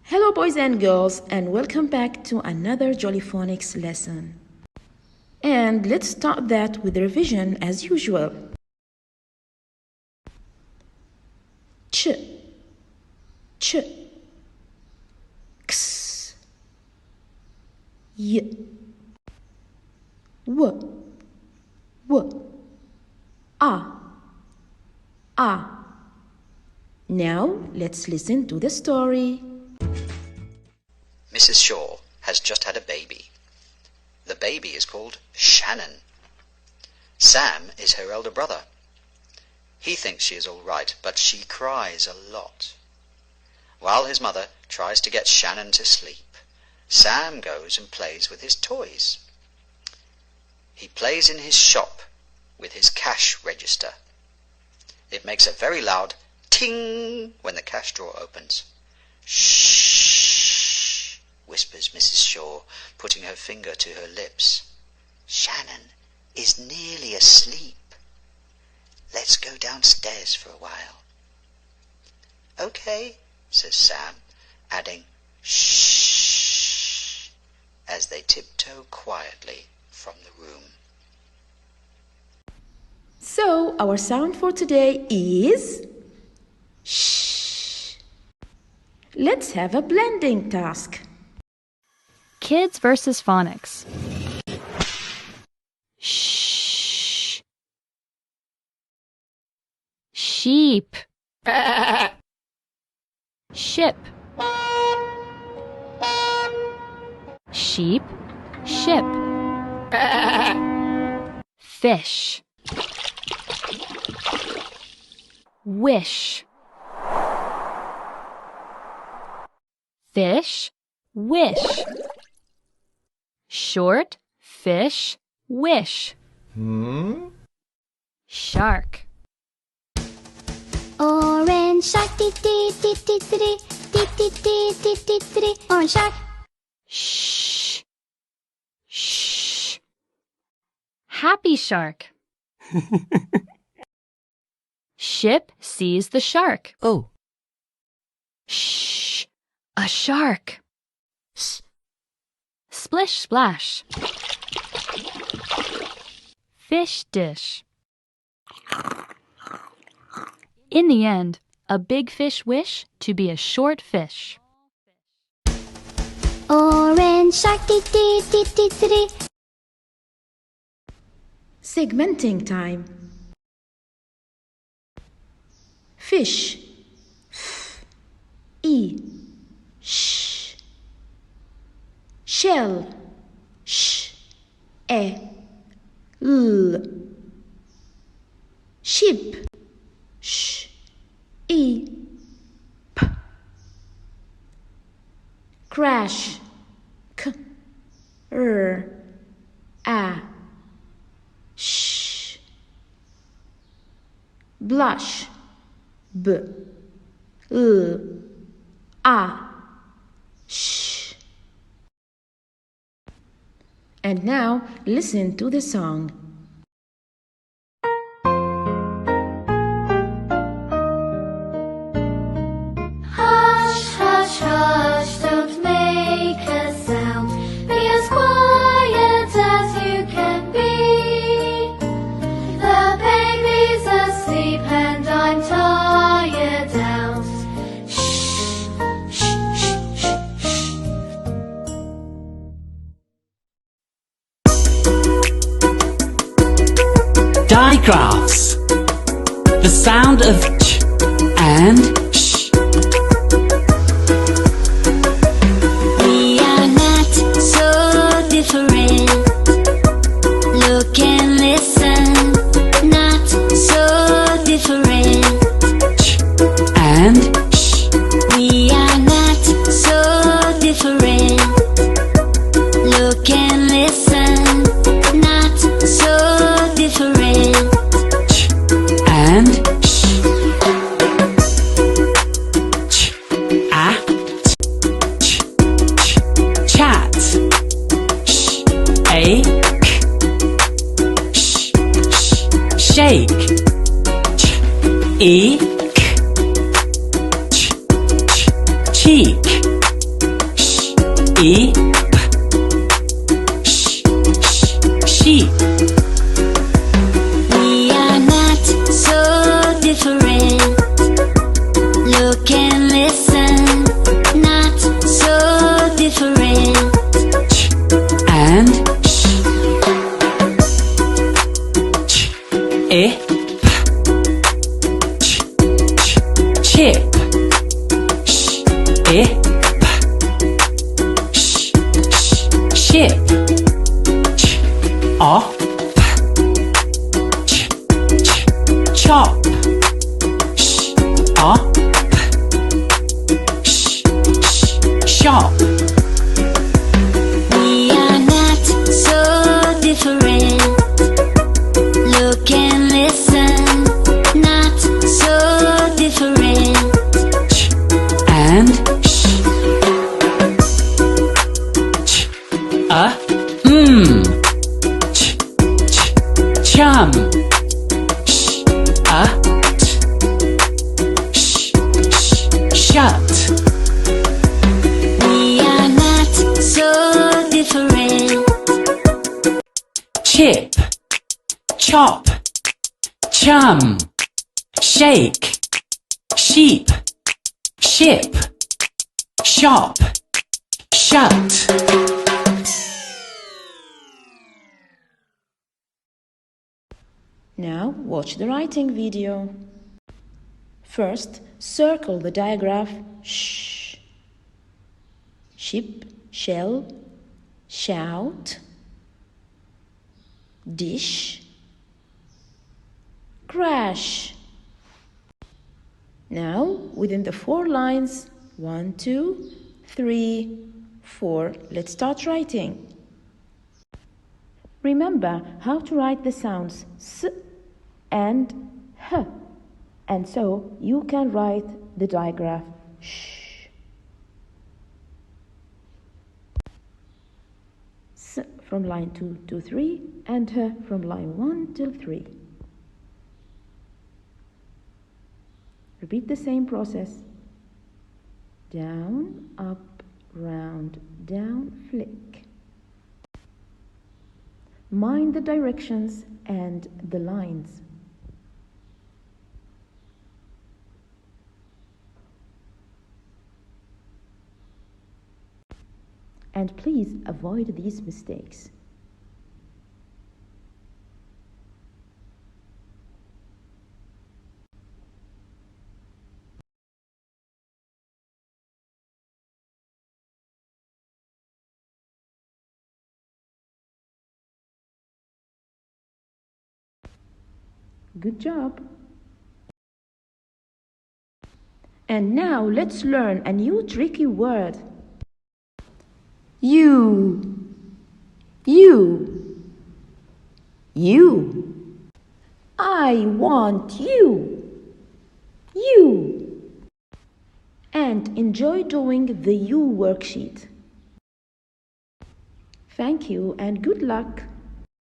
Hello boys and girls, and welcome back to another Jolly Phonics lesson. And let's start that with revision as usual. Ch, ch, x, y, w, a. Now let's listen to the story. Mrs. Shaw has just had a baby. The baby is called Shannon. Sam is her elder brother. He thinks she is all right, but she cries a lot. While his mother tries to get Shannon to sleep, Sam goes and plays with his toys. He plays in his shop with his cash register. It makes a very loud ting when the cash drawer opens. Shh, whispers Mrs. Shaw, putting her finger to her lips. Shannon is nearly asleep. Let's go downstairs for a while. Okay, says Sam, adding shh as they tiptoe quietly from the room. So our sound for today is shh. Let's have a blending task. Kids versus phonics. Shh. Sheep. Ship. Sheep. Ship. Fish. Wish. Fish. Wish. Short fish wish. Shark. Orange shark, dee dee dee dee dee dee dee dee dee dee dee. Orange shark. Shh. Shh. Happy shark. Ship sees the shark. Oh. Shh. A shark. Splish splash. Fish dish. In the end, a big fish wish to be a short fish. Orange shark, dee dee dee dee dee. Segmenting time. Fish. F, e, sh. Shell. Sh, e, l. Ship. Sh, e, p. Crash. K, r, a. Sh. Blush. B, l, a. Sh. And now listen to the song. Hush, hush, hush, don't make a sound. Be as quiet as you can be. The baby's asleep and I'm tired out. Shh, shh, shh, shh, shh. Digraphs. The sound of ch and sh. We are not so different. Look and listen, not so different. Ch and sh. We are not so different. Look and listen, not so different. Ch and sh. Ch, at, ch, ch, chat. Sh, a, k. Sh, sh, shake. Ch, e, k. Ch, ch, cheek. E sh sheep. We are not so different. Look and listen, not so different. Ch and sh. Ch I ch chip. Sh I ship. Ch o ch chop. Sh o shop. We are not so different. Look and listen, not so different. Ch and sh. Ch ch chum. Sh shut. We are not so different. Chip, chop, chum, shake, sheep, ship, shop, shut. Now watch the writing video. First, circle the digraph sh. Ship, shell, shout, dish, crash. Now, within the 4 lines, 1, 2, 3, 4, let's start writing. Remember how to write the sounds s and h, and so you can write the digraph sh. S from line 2 to 3 and h from line 1 till 3. Repeat the same process. Down, up, round, down, flick. Mind the directions and the lines. And please avoid these mistakes. Good job. And now let's learn a new tricky word. You. I want you. You. And enjoy doing the you worksheet. Thank you and good luck.